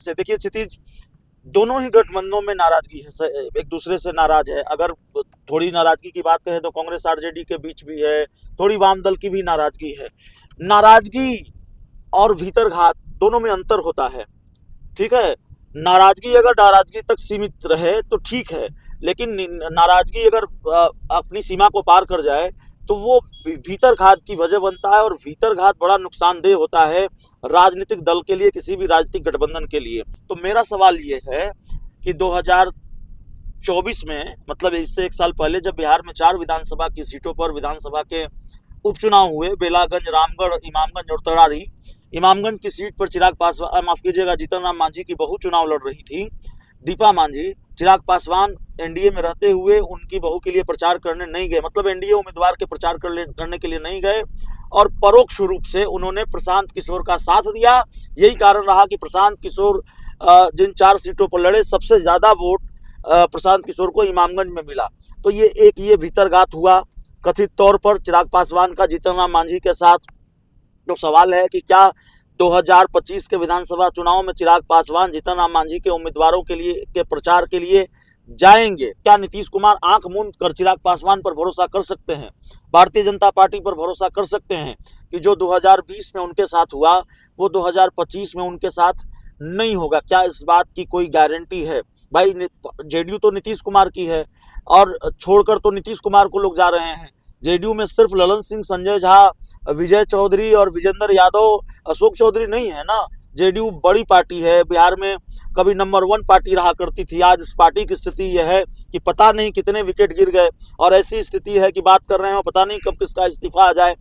से देखिए क्षितिज, दोनों ही गठबंधनों में नाराजगी है, एक दूसरे से नाराज है। अगर थोड़ी नाराजगी की बात करें तो कांग्रेस आरजेडी के बीच भी है, थोड़ी वाम दल की भी नाराजगी है। नाराजगी और भीतरघात दोनों में अंतर होता है। ठीक है, नाराजगी अगर नाराजगी तक सीमित रहे तो ठीक है, लेकिन नाराजगी अगर अपनी सीमा को पार कर जाए तो वो भीतरघात की वजह बनता है, और भीतरघात बड़ा नुकसानदेह होता है राजनीतिक दल के लिए, किसी भी राजनीतिक गठबंधन के लिए। तो मेरा सवाल ये है कि 2024 में, मतलब इससे एक साल पहले, जब बिहार में 4 विधानसभा की सीटों पर विधानसभा के उपचुनाव हुए, बेलागंज, रामगढ़, इमामगंज और तरारी। इमामगंज की सीट पर चिराग पासवान, माफ कीजिएगा, जीतन राम मांझी की बहू चुनाव लड़ रही थी, दीपा मांझी। चिराग पासवान एनडीए में रहते हुए उनकी बहू के लिए प्रचार करने नहीं गए, मतलब एनडीए उम्मीदवार के प्रचार करने के लिए नहीं गए, और परोक्ष रूप से उन्होंने प्रशांत किशोर का साथ दिया। यही कारण रहा कि प्रशांत किशोर जिन 4 सीटों पर लड़े, सबसे ज्यादा वोट प्रशांत किशोर को इमामगंज में मिला। तो ये भीतरघात हुआ कथित तौर पर चिराग पासवान का जीतन राम मांझी के साथ। तो सवाल है कि क्या 2025 के विधानसभा चुनाव में चिराग पासवान जीतन राम मांझी के उम्मीदवारों के प्रचार के लिए जाएंगे? क्या नीतीश कुमार आंख मूंद कर चिराग पासवान पर भरोसा कर सकते हैं, भारतीय जनता पार्टी पर भरोसा कर सकते हैं कि जो 2020 में उनके साथ हुआ वो 2025 में उनके साथ नहीं होगा? क्या इस बात की कोई गारंटी है? भाई, जेडीयू तो नीतीश कुमार की है, और छोड़कर तो नीतीश कुमार को लोग जा रहे हैं। जेडीयू में सिर्फ ललन सिंह, संजय झा, विजय चौधरी और विजेंद्र यादव, अशोक चौधरी नहीं है ना। जेडीयू बड़ी पार्टी है, बिहार में कभी नंबर 1 पार्टी रहा करती थी। आज इस पार्टी की स्थिति यह है कि पता नहीं कितने विकेट गिर गए, और ऐसी स्थिति है कि बात कर रहे हो, पता नहीं कब किसका इस्तीफा आ जाए।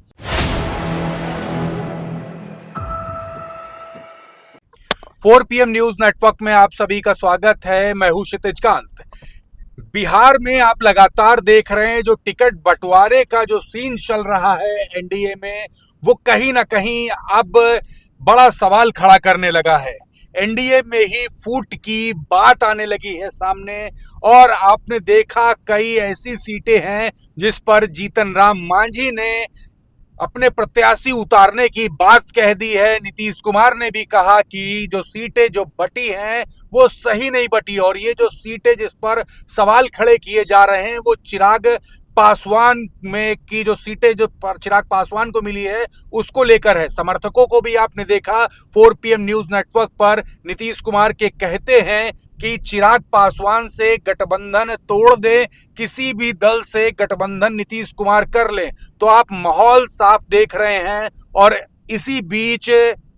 4 PM न्यूज नेटवर्क में आप सभी का स्वागत है। मैं हूं क्षितिज कांत। बिहार में आप लगातार देख रहे हैं जो टिकट बंटवारे का जो सीन चल रहा है एनडीए में, वो कहीं ना कहीं अब बड़ा सवाल खड़ा करने लगा है। एनडीए में ही फूट की बात आने लगी है सामने, और आपने देखा कई ऐसी सीटें हैं जिस पर जीतन राम मांझी ने अपने प्रत्याशी उतारने की बात कह दी है। नीतीश कुमार ने भी कहा कि जो सीटें जो बटी हैं वो सही नहीं बटी, और ये जो सीटें जिस पर सवाल खड़े किए जा रहे हैं वो चिराग पासवान में की जो सीटें जो चिराग पासवान को मिली है उसको लेकर है। समर्थकों को भी आपने देखा 4 PM न्यूज नेटवर्क पर नीतीश कुमार के कहते हैं कि चिराग पासवान से गठबंधन तोड़ दे, किसी भी दल से गठबंधन नीतीश कुमार कर ले। तो आप माहौल साफ देख रहे हैं, और इसी बीच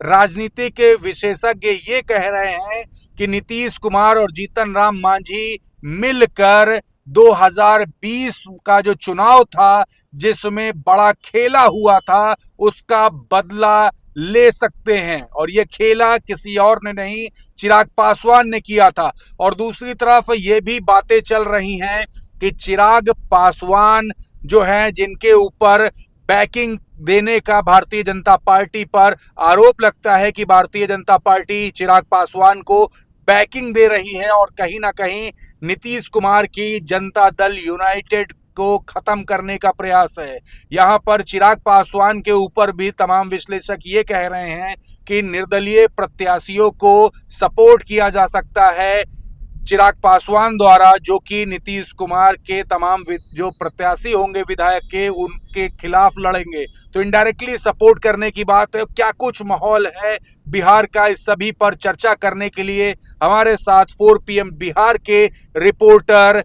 राजनीतिक विशेषज्ञ ये कह रहे हैं कि नीतीश कुमार और जीतन राम मांझी मिलकर 2020 का जो चुनाव था जिसमें बड़ा खेला हुआ था उसका बदला ले सकते हैं, और ये खेला किसी और ने नहीं, चिराग पासवान ने किया था। और दूसरी तरफ ये भी बातें चल रही हैं कि चिराग पासवान जो है, जिनके ऊपर बैकिंग देने का भारतीय जनता पार्टी पर आरोप लगता है कि भारतीय जनता पार्टी चिराग पासवान को बैकिंग दे रही है, और कहीं ना कहीं नीतीश कुमार की जनता दल यूनाइटेड को खत्म करने का प्रयास है। यहां पर चिराग पासवान के ऊपर भी तमाम विश्लेषक ये कह रहे हैं कि निर्दलीय प्रत्याशियों को सपोर्ट किया जा सकता है चिराग पासवान द्वारा, जो कि नीतीश कुमार के तमाम जो प्रत्याशी होंगे विधायक के, उनके खिलाफ लड़ेंगे। तो इनडायरेक्टली सपोर्ट करने की बात है। क्या कुछ माहौल है बिहार का, इस सभी पर चर्चा करने के लिए हमारे साथ 4 PM बिहार के रिपोर्टर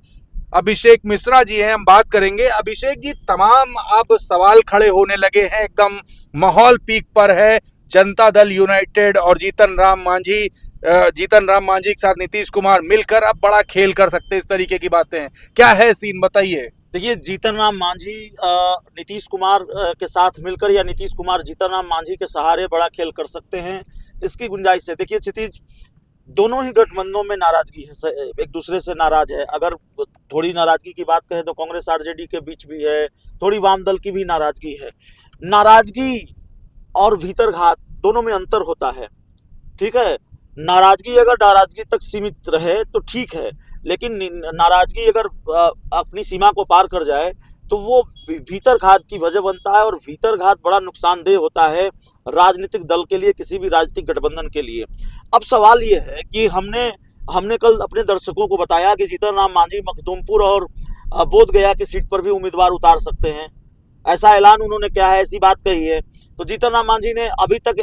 अभिषेक मिश्रा जी हैं। हम बात करेंगे। अभिषेक जी, तमाम अब सवाल खड़े होने लगे हैं, एकदम माहौल पीक पर है। जनता दल यूनाइटेड और जीतन राम मांझी के साथ नीतीश कुमार मिलकर अब बड़ा खेल कर सकते हैं, इस तरीके की बातें हैं। क्या है सीन, बताइए। देखिए, जीतन राम मांझी नीतीश कुमार के साथ मिलकर या नीतीश कुमार जीतन राम मांझी के सहारे बड़ा खेल कर सकते हैं, इसकी गुंजाइश है। देखिए क्षितिज, दोनों ही गठबंधनों में नाराजगी है, एक दूसरे से नाराज है। अगर थोड़ी नाराजगी की बात करें तो कांग्रेस आरजेडी के बीच भी है, थोड़ी वाम दल की भी नाराजगी है। नाराजगी और भीतरघात दोनों में अंतर होता है। ठीक है, नाराजगी अगर नाराजगी तक सीमित रहे तो ठीक है, लेकिन नाराजगी अगर अपनी सीमा को पार कर जाए तो वो भीतर घात की वजह बनता है, और भीतर घात बड़ा नुकसानदेह होता है राजनीतिक दल के लिए, किसी भी राजनीतिक गठबंधन के लिए। अब सवाल ये है कि हमने कल अपने दर्शकों को बताया कि जीतन राम मांझी मखदूमपुर और बोधगया की सीट पर भी उम्मीदवार उतार सकते हैं। ऐसा ऐलान उन्होंने किया है, ऐसी बात कही है। तो जीतन राम मांझी ने अभी तक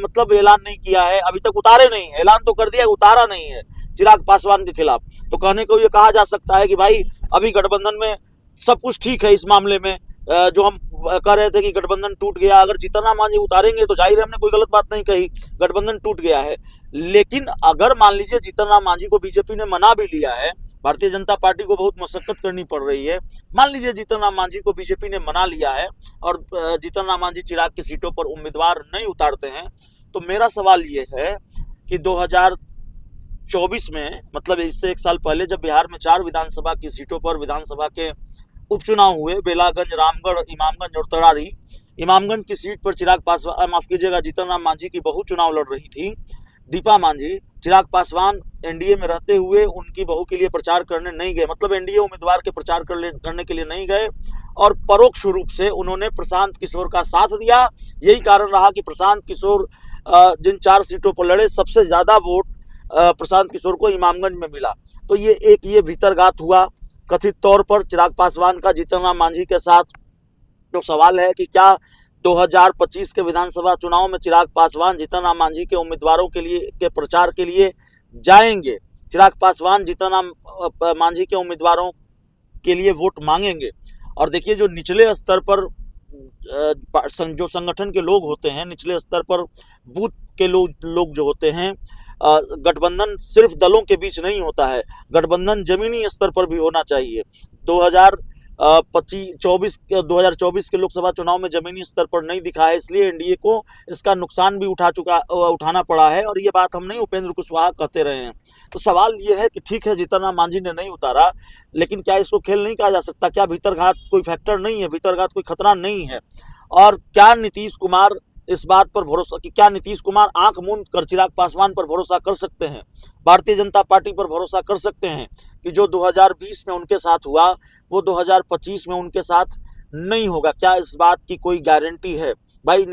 मतलब ऐलान नहीं किया है, अभी तक उतारे नहीं, ऐलान तो कर दिया, उतारा नहीं है चिराग पासवान के खिलाफ। तो कहने को ये कहा जा सकता है कि भाई अभी गठबंधन में सब कुछ ठीक है। इस मामले में जो हम कह रहे थे कि गठबंधन टूट गया, अगर जीतन राम मांझी उतारेंगे तो जाहिर है हमने कोई गलत बात नहीं कही, गठबंधन टूट गया है। लेकिन अगर मान लीजिए जीतन राम मांझी को बीजेपी ने मना भी लिया है, भारतीय जनता पार्टी को बहुत मशक्कत करनी पड़ रही है, मान लीजिए जीतन राम मांझी को बीजेपी ने मना लिया है और जीतन राम मांझी चिराग की सीटों पर उम्मीदवार नहीं उतारते हैं, तो मेरा सवाल ये है कि 2024 में, मतलब इससे एक साल पहले जब बिहार में 4 विधानसभा की सीटों पर विधानसभा के उपचुनाव हुए, बेलागंज, रामगढ़, इमामगंज और तरारी, इमामगंज की सीट पर चिराग पासवान, माफ कीजिएगा, जीतन राम मांझी की बहू चुनाव लड़ रही थी, दीपा मांझी। चिराग पासवान एनडीए में रहते हुए उनकी बहू के लिए प्रचार करने नहीं गए, मतलब एनडीए उम्मीदवार के प्रचार करने के लिए नहीं गए, और परोक्ष रूप से उन्होंने प्रशांत किशोर का साथ दिया। यही कारण रहा कि प्रशांत किशोर जिन 4 सीटों पर लड़े, सबसे ज्यादा वोट प्रशांत किशोर को इमामगंज में मिला। तो ये भीतरघात हुआ कथित तौर पर चिराग पासवान का जीतन राम मांझी के साथ। तो सवाल है कि क्या 2025 के विधानसभा चुनाव में चिराग पासवान जीतन राम मांझी के उम्मीदवारों के प्रचार के लिए जाएंगे? चिराग पासवान जीतन राम मांझी के उम्मीदवारों के लिए वोट मांगेंगे? और देखिए, जो निचले स्तर पर जो संगठन के लोग होते हैं, निचले स्तर पर बूथ के लोग जो होते हैं, गठबंधन सिर्फ दलों के बीच नहीं होता है, गठबंधन जमीनी स्तर पर भी होना चाहिए। 2024 के लोकसभा चुनाव में जमीनी स्तर पर नहीं दिखा है, इसलिए एनडीए को इसका नुकसान भी उठाना पड़ा है, और ये बात हम नहीं, उपेंद्र कुशवाहा कहते रहे हैं। तो सवाल ये है कि ठीक है, जीतन राम मांझी ने नहीं उतारा, लेकिन क्या इसको खेल नहीं कहा जा सकता? क्या भीतरघात कोई फैक्टर नहीं है, भीतरघात कोई खतरा नहीं है? और क्या नीतीश कुमार इस बात पर भरोसा, कि क्या नीतीश कुमार आंख मूंद कर चिराग पासवान पर भरोसा कर सकते हैं, भारतीय जनता पार्टी पर भरोसा कर सकते हैं कि जो 2020 में उनके साथ हुआ वो 2025 में उनके साथ नहीं होगा? क्या इस बात की कोई गारंटी है? भाई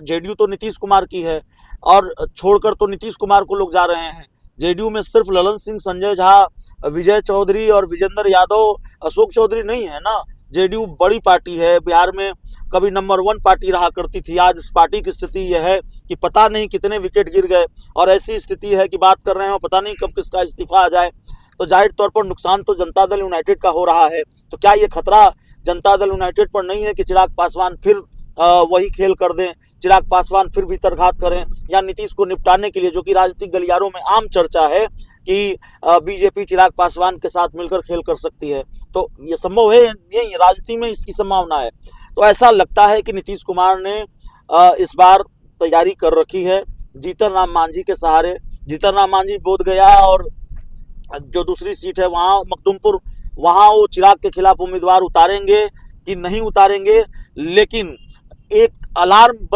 जेडीयू तो नीतीश कुमार की है, और छोड़कर तो नीतीश कुमार को लोग जा रहे हैं। जेडीयू में सिर्फ ललन सिंह, संजय झा, विजय चौधरी और विजेंद्र यादव, अशोक चौधरी नहीं है ना। जेडीयू बड़ी पार्टी है, बिहार में कभी नंबर 1 पार्टी रहा करती थी। आज इस पार्टी की स्थिति यह है कि पता नहीं कितने विकेट गिर गए, और ऐसी स्थिति है कि बात कर रहे हैं, पता नहीं कब किसका इस्तीफा आ जाए। तो जाहिर तौर पर नुकसान तो जनता दल यूनाइटेड का हो रहा है। तो क्या ये खतरा जनता दल यूनाइटेड पर नहीं है कि चिराग पासवान फिर वही खेल कर दें, चिराग पासवान फिर भीतरघात करें, या नीतीश को निपटाने के लिए, जो कि राजनीतिक गलियारों में आम चर्चा है कि बीजेपी चिराग पासवान के साथ मिलकर खेल कर सकती है? तो ये संभव है, यही राजनीति में इसकी संभावना है। तो ऐसा लगता है कि नीतीश कुमार ने इस बार तैयारी कर रखी है जीतन राम मांझी के सहारे। जीतन राम मांझी बोधगया और जो दूसरी सीट है वहाँ मखदूमपुर, वहाँ वो चिराग के खिलाफ उम्मीदवार उतारेंगे कि नहीं उतारेंगे, लेकिन एक अलार्म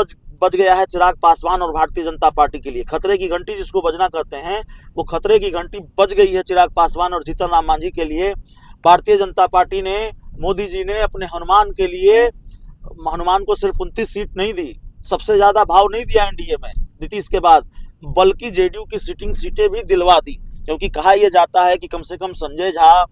बज गया है चिराग पासवान और भारतीय जनता पार्टी के लिए। खतरे की घंटी जिसको बजना कहते हैं, वो खतरे की घंटी बज गई है चिराग पासवान और जीतन राम मांझी के लिए। भारतीय जनता पार्टी ने, मोदी जी ने अपने हनुमान के लिए, हनुमान को सिर्फ 29 सीट नहीं दी, सबसे ज्यादा भाव नहीं दिया एनडीए में नीतीश के बाद, बल्कि जेडीयू की सिटिंग सीटें भी दिलवा दी, क्योंकि कहा यह जाता है कि कम से कम संजय झा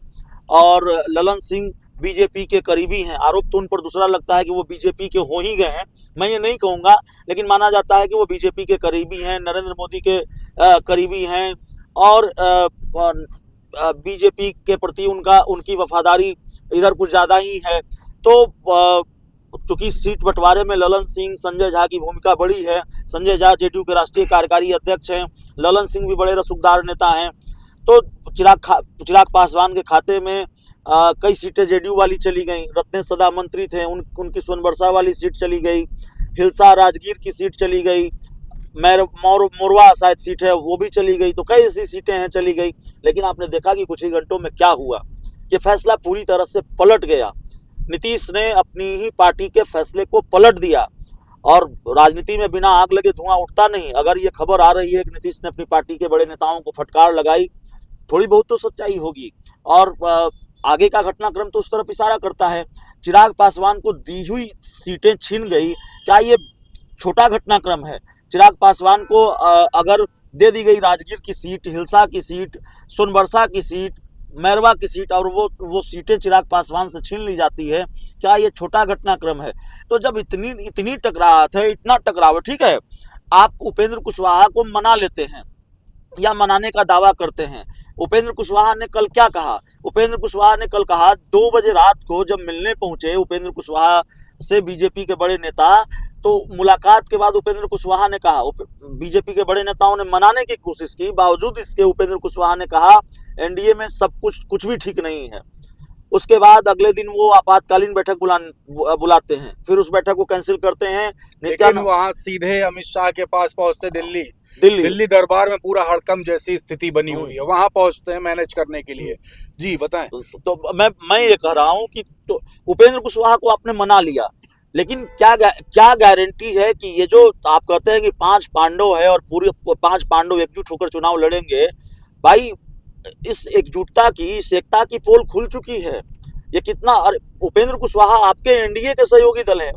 और ललन सिंह बीजेपी के करीबी हैं। आरोप तो उन पर दूसरा लगता है कि वो बीजेपी के हो ही गए हैं, मैं ये नहीं कहूँगा, लेकिन माना जाता है कि वो बीजेपी के करीबी हैं, नरेंद्र मोदी के करीबी हैं, और बीजेपी के प्रति उनकी वफादारी इधर कुछ ज़्यादा ही है। तो चूंकि सीट बंटवारे में ललन सिंह, संजय झा की भूमिका बड़ी है, संजय झा जेडीयू के राष्ट्रीय कार्यकारी अध्यक्ष हैं, ललन सिंह भी बड़े रसूखदार नेता हैं, तो चिराग पासवान के खाते में कई सीटें जेडीयू वाली चली गई। रत्नेश सदा मंत्री थे, उनकी सोनबरसा वाली सीट चली गई, हिलसा राजगीर की सीट चली गई, मोरवा शायद सीट है वो भी चली गई। तो कई ऐसी सीटें हैं चली गई, लेकिन आपने देखा कि कुछ ही घंटों में क्या हुआ, ये फैसला पूरी तरह से पलट गया। नीतीश ने अपनी ही पार्टी के फैसले को पलट दिया, और राजनीति में बिना आग लगे धुआं उठता नहीं। अगर ये खबर आ रही है कि नीतीश ने अपनी पार्टी के बड़े नेताओं को फटकार लगाई, थोड़ी बहुत तो सच्चाई होगी। और आगे का घटनाक्रम तो उस तरफ इशारा करता है। चिराग पासवान को दी हुई सीटें छिन गई, क्या ये छोटा घटनाक्रम है? चिराग पासवान को अगर दे दी गई राजगीर की सीट, हिलसा की सीट, सोनबरसा की सीट, मैरवा की सीट, और वो सीटें चिराग पासवान से छीन ली जाती है, क्या ये छोटा घटनाक्रम है? तो जब इतनी टकराहट है, इतना टकराव है, ठीक है, आप उपेंद्र कुशवाहा को मना लेते हैं या मनाने का दावा करते हैं। उपेंद्र कुशवाहा ने कल क्या कहा? उपेंद्र कुशवाहा ने कल कहा, 2 बजे रात को जब मिलने पहुंचे उपेंद्र कुशवाहा से बीजेपी के बड़े नेता, तो मुलाकात के बाद उपेंद्र कुशवाहा ने कहा, बीजेपी के बड़े नेताओं ने मनाने की कोशिश की, बावजूद इसके उपेंद्र कुशवाहा ने कहा एनडीए में सब कुछ भी ठीक नहीं है। उसके बाद अगले दिन वो आपातकालीन बैठक बुलाते हैं, फिर उस बैठक को कैंसिल करते हैं। लेकिन वहां सीधे अमित शाह के पास पहुंचते दिल्ली दरबार में पूरा हड़कंप जैसी स्थिति बनी हुई है, वहां पहुंचते हैं मैनेज करने के लिए। जी बताएं। तो मैं ये कह रहा हूं कि तो उपेंद्र कुशवाहा को आपने मना लिया, लेकिन क्या गारंटी है कि ये जो आप कहते हैं कि 5 पांडव है और पूरे 5 पांडव एकजुट होकर चुनाव लड़ेंगे? भाई, इस एकजुटता की, इस एकता की पोल खुल चुकी है। ये कितना, अरे उपेंद्र कुशवाहा आपके एनडीए के सहयोगी दल हैं,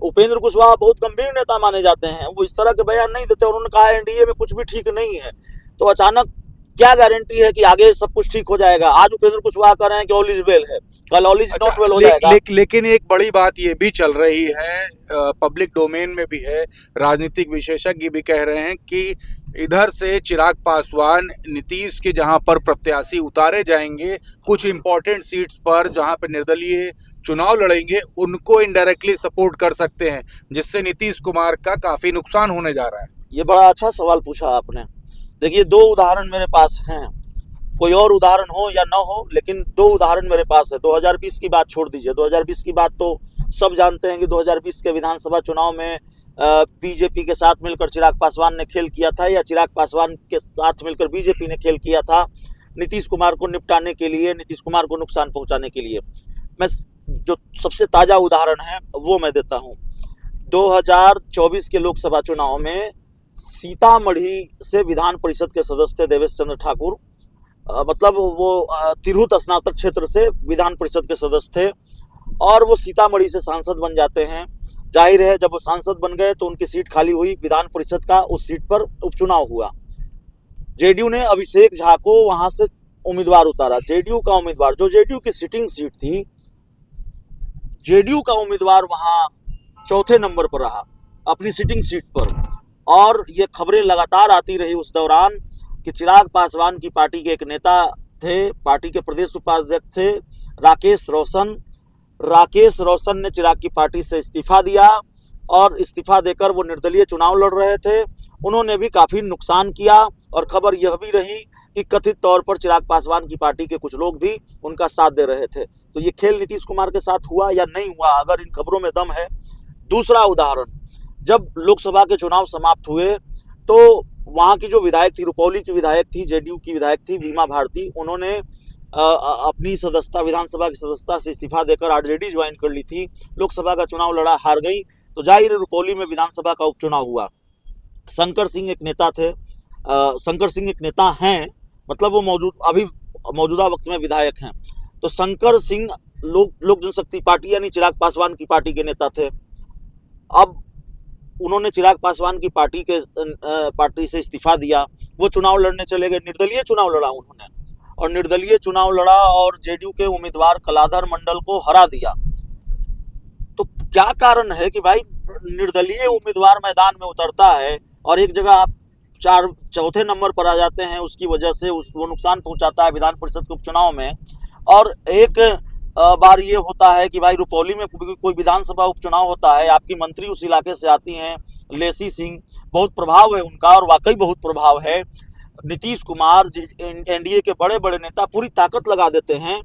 उपेंद्र कुशवाहा बहुत गंभीर नेता माने जाते हैं, वो इस तरह के बयान नहीं देते। उन्होंने कहा एनडीए में कुछ भी ठीक नहीं है, तो अचानक क्या गारंटी है कि आगे सब कुछ ठीक हो जाएगा? आज उपेंद्र कुशवाहा कह रहे हैं कि ऑल इज वेल है, कल ऑल इज नॉट वेल हो जाएगा। लेकिन एक बड़ी बात ये भी चल रही है, पब्लिक डोमेन में भी है, राजनीतिक विशेषज्ञ भी कह रहे हैं कि इधर से चिराग पासवान नीतीश के जहां पर प्रत्याशी उतारे जाएंगे, कुछ इंपॉर्टेंट सीट्स पर जहां पर निर्दलीय चुनाव लड़ेंगे, उनको इनडायरेक्टली सपोर्ट कर सकते हैं, जिससे नीतीश कुमार का काफी नुकसान होने जा रहा है। ये बड़ा अच्छा सवाल पूछा आपने। देखिए, 2 उदाहरण मेरे पास हैं, कोई और उदाहरण हो या ना हो, लेकिन 2 उदाहरण मेरे पास है। 2020 की बात छोड़ दीजिए, 2020 की बात तो सब जानते हैं कि 2020 के विधानसभा चुनाव में बीजेपी के साथ मिलकर चिराग पासवान ने खेल किया था, या चिराग पासवान के साथ मिलकर बीजेपी ने खेल किया था नीतीश कुमार को निपटाने के लिए, नीतीश कुमार को नुकसान पहुंचाने के लिए। मैं जो सबसे ताज़ा उदाहरण है वो मैं देता हूं। 2024 के लोकसभा चुनाव में सीतामढ़ी से विधान परिषद के सदस्य थे देवेश चंद्र ठाकुर, मतलब वो तिरहुत स्नातक क्षेत्र से विधान परिषद के सदस्य थे, और वो सीतामढ़ी से सांसद बन जाते हैं। जाहिर है, जब वो सांसद बन गए तो उनकी सीट खाली हुई, विधान परिषद का उस सीट पर उपचुनाव हुआ। जेडीयू ने अभिषेक झा को वहां से उम्मीदवार उतारा। जेडीयू का उम्मीदवार, जो जेडीयू की सिटिंग सीट थी, जेडीयू का उम्मीदवार वहां 4थे नंबर पर रहा अपनी सिटिंग सीट पर। और ये खबरें लगातार आती रही उस दौरान कि चिराग पासवान की पार्टी के एक नेता थे, पार्टी के प्रदेश उपाध्यक्ष थे राकेश रोशन ने चिराग की पार्टी से इस्तीफा दिया, और इस्तीफा देकर वो निर्दलीय चुनाव लड़ रहे थे। उन्होंने भी काफ़ी नुकसान किया, और खबर यह भी रही कि कथित तौर पर चिराग पासवान की पार्टी के कुछ लोग भी उनका साथ दे रहे थे। तो ये खेल नीतीश कुमार के साथ हुआ या नहीं हुआ, अगर इन खबरों में दम है। दूसरा उदाहरण, जब लोकसभा के चुनाव समाप्त हुए तो वहाँ की जो विधायक थी, रुपौली की विधायक थी, जेडीयू की विधायक थी बीमा भारती, उन्होंने अपनी सदस्यता, विधानसभा की सदस्यता से इस्तीफा देकर आरजेडी ज्वाइन कर ली थी। लोकसभा का चुनाव लड़ा, हार गई, तो जाहिर है रुपौली में विधानसभा का उपचुनाव हुआ। शंकर सिंह एक नेता थे, शंकर सिंह एक नेता हैं, मतलब वो मौजूदा वक्त में विधायक हैं। तो शंकर सिंह लोक जनशक्ति पार्टी यानी चिराग पासवान की पार्टी के नेता थे। अब उन्होंने चिराग पासवान की पार्टी से इस्तीफा दिया, वो चुनाव लड़ने चले गए, निर्दलीय चुनाव लड़ा उन्होंने, और निर्दलीय चुनाव लड़ा और जेडीयू के उम्मीदवार कलाधर मंडल को हरा दिया। तो क्या कारण है कि भाई निर्दलीय उम्मीदवार मैदान में उतरता है और एक जगह आप 4थे नंबर पर आ जाते हैं, उसकी वजह से वो नुकसान पहुंचाता है विधान परिषद के उपचुनाव में। और एक बार ये होता है कि भाई रुपौली में कोई विधानसभा उपचुनाव होता है, आपकी मंत्री उस इलाके से आती हैं, लेसी सिंह, बहुत प्रभाव है उनका, और वाकई बहुत प्रभाव है। नीतीश कुमार, एनडीए के बड़े बड़े नेता पूरी ताकत लगा देते हैं,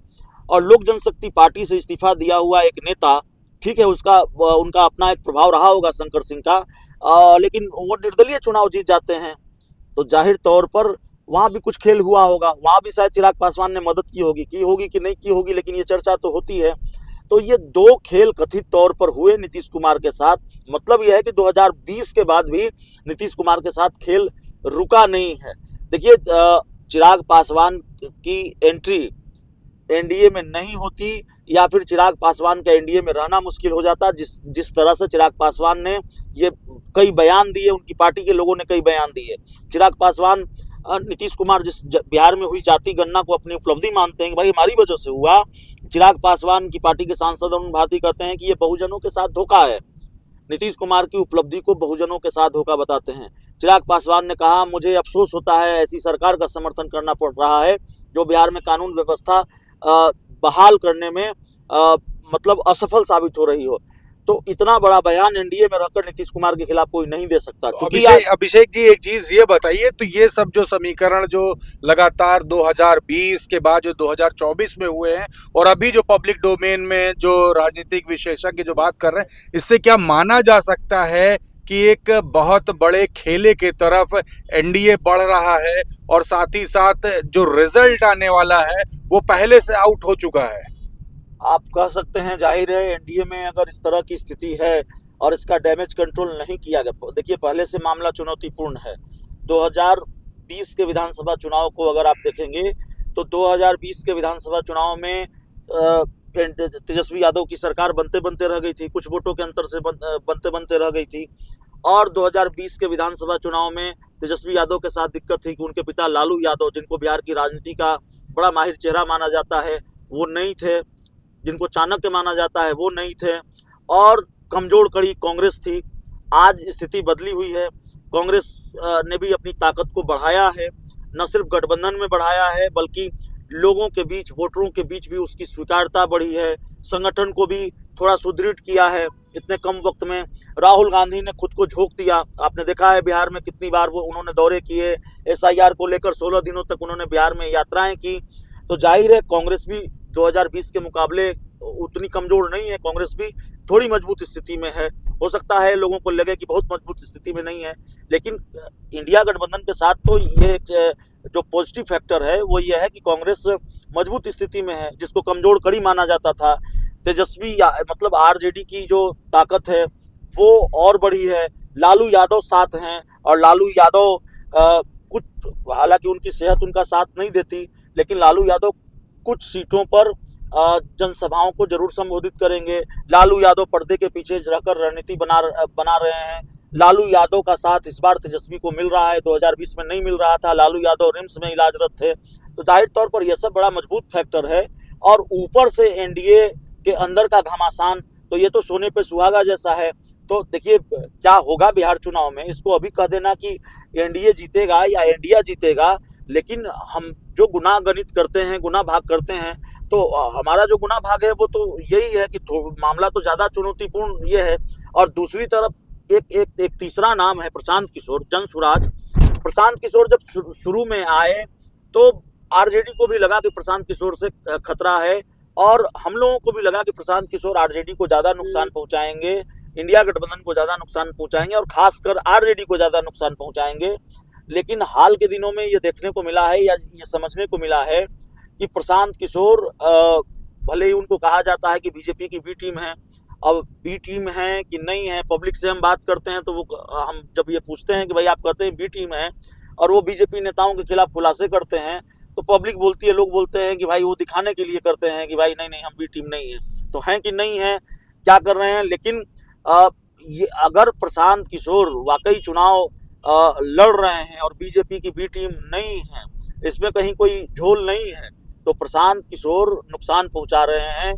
और लोक जनशक्ति पार्टी से इस्तीफा दिया हुआ एक नेता, ठीक है, उनका अपना एक प्रभाव रहा होगा शंकर सिंह का, लेकिन वो निर्दलीय चुनाव जीत जाते हैं। तो जाहिर तौर पर वहाँ भी कुछ खेल हुआ होगा, वहाँ भी शायद चिराग पासवान ने मदद की होगी कि नहीं की होगी, लेकिन ये चर्चा तो होती है। तो ये 2 खेल कथित तौर पर हुए नीतीश कुमार के साथ। मतलब यह है कि 2020 के बाद भी नीतीश कुमार के साथ खेल रुका नहीं है। देखिए, चिराग पासवान की एंट्री एनडीए में नहीं होती या फिर चिराग पासवान का एनडीए में रहना मुश्किल हो जाता। जिस तरह से चिराग पासवान ने ये कई बयान दिए, उनकी पार्टी के लोगों ने कई बयान दिए। चिराग पासवान नीतीश कुमार जिस बिहार में हुई जाति गणना को अपनी उपलब्धि मानते हैं कि भाई हमारी वजह से हुआ, चिराग पासवान की पार्टी के सांसद अरुण भारती कहते हैं कि ये बहुजनों के साथ धोखा है। नीतीश कुमार की उपलब्धि को बहुजनों के साथ धोखा बताते हैं। चिराग पासवान ने कहा, मुझे अफसोस होता है ऐसी सरकार का समर्थन करना पड़ रहा है जो बिहार में कानून व्यवस्था बहाल करने में मतलब असफल साबित हो रही हो। तो इतना बड़ा बयान एनडीए में रहकर नीतीश कुमार के खिलाफ कोई नहीं दे सकता। अभिषेक जी एक चीज ये बताइए, तो ये सब जो समीकरण जो लगातार 2020 के बाद जो 2024 में हुए हैं और अभी जो पब्लिक डोमेन में जो राजनीतिक विशेषज्ञ जो बात कर रहे हैं, इससे क्या माना जा सकता है कि एक बहुत बड़े खेले की तरफ एनडीए बढ़ रहा है और साथ ही साथ जो रिजल्ट आने वाला है वो पहले से आउट हो चुका है? आप कह सकते हैं, जाहिर है एनडीए में अगर इस तरह की स्थिति है और इसका डैमेज कंट्रोल नहीं किया गया। देखिए, पहले से मामला चुनौतीपूर्ण है। 2020 के विधानसभा चुनाव को अगर आप देखेंगे तो 2020 के विधानसभा चुनाव में तेजस्वी यादव की सरकार बनते बनते रह गई थी, कुछ वोटों के अंतर से बनते बनते रह गई थी। और 2020 के विधानसभा चुनाव में तेजस्वी यादव के साथ दिक्कत थी कि उनके पिता लालू यादव, जिनको बिहार की राजनीति का बड़ा माहिर चेहरा माना जाता है, वो नहीं थे। जिनको चाणक्य माना जाता है वो नहीं थे। और कमजोर कड़ी कांग्रेस थी। आज स्थिति बदली हुई है। कांग्रेस ने भी अपनी ताकत को बढ़ाया है, न सिर्फ गठबंधन में बढ़ाया है बल्कि लोगों के बीच, वोटरों के बीच भी उसकी स्वीकार्यता बढ़ी है। संगठन को भी थोड़ा सुदृढ़ किया है। इतने कम वक्त में राहुल गांधी ने खुद को झोंक दिया। आपने देखा है बिहार में कितनी बार वो उन्होंने दौरे किए, एसआईआर को लेकर 16 दिनों तक उन्होंने बिहार में यात्राएं की। तो जाहिर है कांग्रेस भी 2020 के मुकाबले उतनी कमजोर नहीं है, कांग्रेस भी थोड़ी मजबूत स्थिति में है। हो सकता है लोगों को लगे कि बहुत मजबूत स्थिति में नहीं है, लेकिन इंडिया गठबंधन के साथ तो ये जो पॉजिटिव फैक्टर है वो ये है कि कांग्रेस मजबूत स्थिति में है, जिसको कमजोर कड़ी माना जाता था। तेजस्वी मतलब आरजेडी की जो ताकत है वो और बढ़ी है। लालू यादव साथ हैं और लालू यादव कुछ, हालांकि उनकी सेहत उनका साथ नहीं देती, लेकिन लालू यादव कुछ सीटों पर जनसभाओं को जरूर संबोधित करेंगे। लालू यादव पर्दे के पीछे रहकर रणनीति बना रहे हैं। लालू यादव का साथ इस बार तेजस्वी को मिल रहा है, 2020 में नहीं मिल रहा था। लालू यादव रिम्स में इलाजरत थे। तो जाहिर तौर पर यह सब बड़ा मजबूत फैक्टर है। और ऊपर से एनडीए के अंदर का घमासान, तो ये तो सोने पे सुहागा जैसा है। तो देखिए क्या होगा बिहार चुनाव में, इसको अभी कह देना कि एनडीए जीतेगा या इंडिया जीतेगा, लेकिन हम जो गुना गणित करते हैं, गुना भाग करते हैं, तो हमारा जो गुना भाग है वो तो यही है कि मामला तो ज़्यादा चुनौतीपूर्ण ये है। और दूसरी तरफ एक तीसरा नाम है प्रशांत किशोर, जनसुराज। प्रशांत किशोर जब शुरू में आए तो आरजेडी को भी लगा कि प्रशांत किशोर से खतरा है, और हम लोगों को भी लगा कि प्रशांत किशोर आरजेडी को ज़्यादा नुकसान पहुंचाएंगे, इंडिया गठबंधन को ज़्यादा नुकसान पहुंचाएंगे और खासकर आरजेडी को ज़्यादा नुकसान पहुंचाएंगे। लेकिन हाल के दिनों में ये देखने को मिला है या ये समझने को मिला है कि प्रशांत किशोर, भले ही उनको कहा जाता है कि बीजेपी की बी टीम है, अब बी टीम है कि नहीं है, पब्लिक से हम बात करते हैं तो वो हम जब ये पूछते हैं कि भाई आप कहते हैं बी टीम है और वो बीजेपी नेताओं के खिलाफ खुलासे करते हैं, तो पब्लिक बोलती है, लोग बोलते हैं कि भाई वो दिखाने के लिए करते हैं कि भाई नहीं नहीं हम बी टीम नहीं है। तो हैं कि नहीं है, क्या कर रहे हैं। लेकिन ये अगर प्रशांत किशोर वाकई चुनाव लड़ रहे हैं और बीजेपी की बी टीम नहीं है, इसमें कहीं कोई झोल नहीं है, तो प्रशांत किशोर नुकसान पहुंचा रहे हैं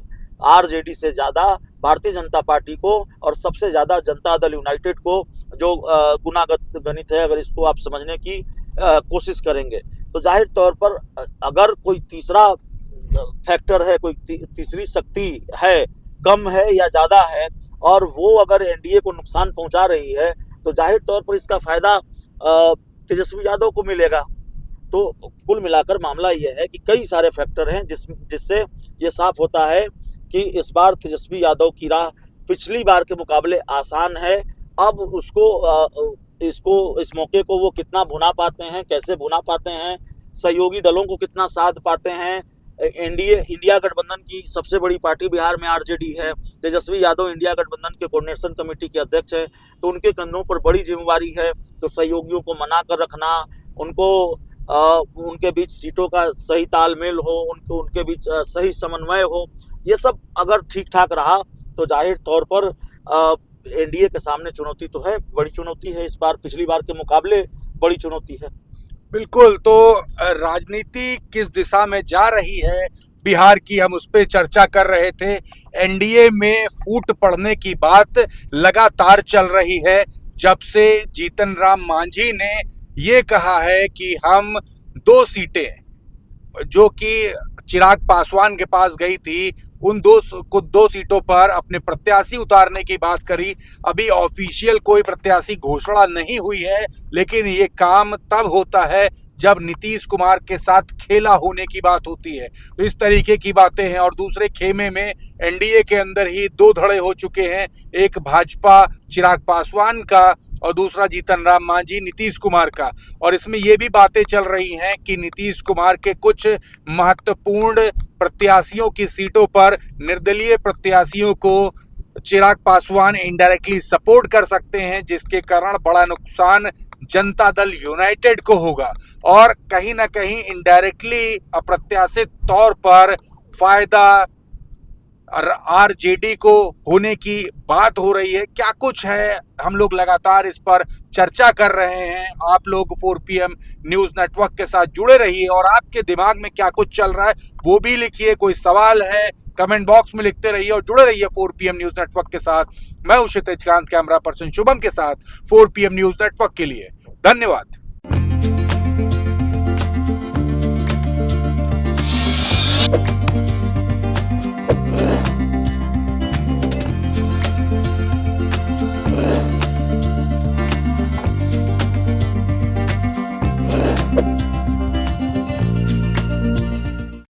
आरजेडी से ज़्यादा भारतीय जनता पार्टी को, और सबसे ज़्यादा जनता दल यूनाइटेड को, जो गुनागत गणित है अगर इसको आप समझने की कोशिश करेंगे। तो जाहिर तौर पर अगर कोई तीसरा फैक्टर है, कोई तीसरी शक्ति है, कम है या ज़्यादा है, और वो अगर एनडीए को नुकसान पहुंचा रही है, तो जाहिर तौर पर इसका फ़ायदा तेजस्वी यादव को मिलेगा। तो कुल मिलाकर मामला यह है कि कई सारे फैक्टर हैं जिससे ये साफ होता है कि इस बार तेजस्वी यादव की राह पिछली बार के मुकाबले आसान है। अब उसको इस मौके को वो कितना भुना पाते हैं, कैसे भुना पाते हैं, सहयोगी दलों को कितना साध पाते हैं। इंडिया गठबंधन की सबसे बड़ी पार्टी बिहार में आरजेडी है। तेजस्वी यादव इंडिया गठबंधन के कोऑर्डिनेशन कमेटी के अध्यक्ष हैं, तो उनके कंधों पर बड़ी जिम्मेवारी है। तो सहयोगियों को मना कर रखना, उनको उनके बीच सीटों का सही तालमेल हो, उनके बीच सही समन्वय हो, ये सब अगर ठीक ठाक रहा तो जाहिर तौर पर एनडीए के सामने चुनौती तो है, बड़ी चुनौती है इस बार, पिछली बार के मुकाबले बड़ी चुनौती है। बिल्कुल। तो राजनीति किस दिशा में जा रही है बिहार की, हम उस पर चर्चा कर रहे थे। एनडीए में फूट पड़ने की बात लगातार चल रही है जब से जीतन राम मांझी ने ये कहा है कि हम 2 सीटें जो कि चिराग पासवान के पास गई थी, उन 2 सीटों पर अपने प्रत्याशी उतारने की बात करी। अभी ऑफिशियल कोई प्रत्याशी घोषणा नहीं हुई है, लेकिन ये काम तब होता है जब नीतीश कुमार के साथ खेला होने की बात होती है। तो इस तरीके की बातें हैं। और दूसरे खेमे में एनडीए के अंदर ही 2 धड़े हो चुके हैं, एक भाजपा चिराग पासवान का और दूसरा जीतन राम मांझी नीतीश कुमार का। और इसमें ये भी बातें चल रही हैं कि नीतीश कुमार के कुछ महत्वपूर्ण प्रत्याशियों की सीटों पर निर्दलीय प्रत्याशियों को चिराग पासवान इनडायरेक्टली सपोर्ट कर सकते हैं, जिसके कारण बड़ा नुकसान जनता दल यूनाइटेड को होगा और कहीं ना कहीं इनडायरेक्टली अप्रत्याशित तौर पर फायदा आरजेडी को होने की बात हो रही है। क्या कुछ है, हम लोग लगातार इस पर चर्चा कर रहे हैं। आप लोग 4PM न्यूज नेटवर्क के साथ जुड़े रहिए और आपके दिमाग में क्या कुछ चल रहा है वो भी लिखिए। कोई सवाल है कमेंट बॉक्स में लिखते रहिए और जुड़े रहिए 4PM न्यूज नेटवर्क के साथ। मैं हूं क्षितिज कांत, कैमरा पर्सन शुभम के साथ 4PM न्यूज नेटवर्क के लिए। धन्यवाद।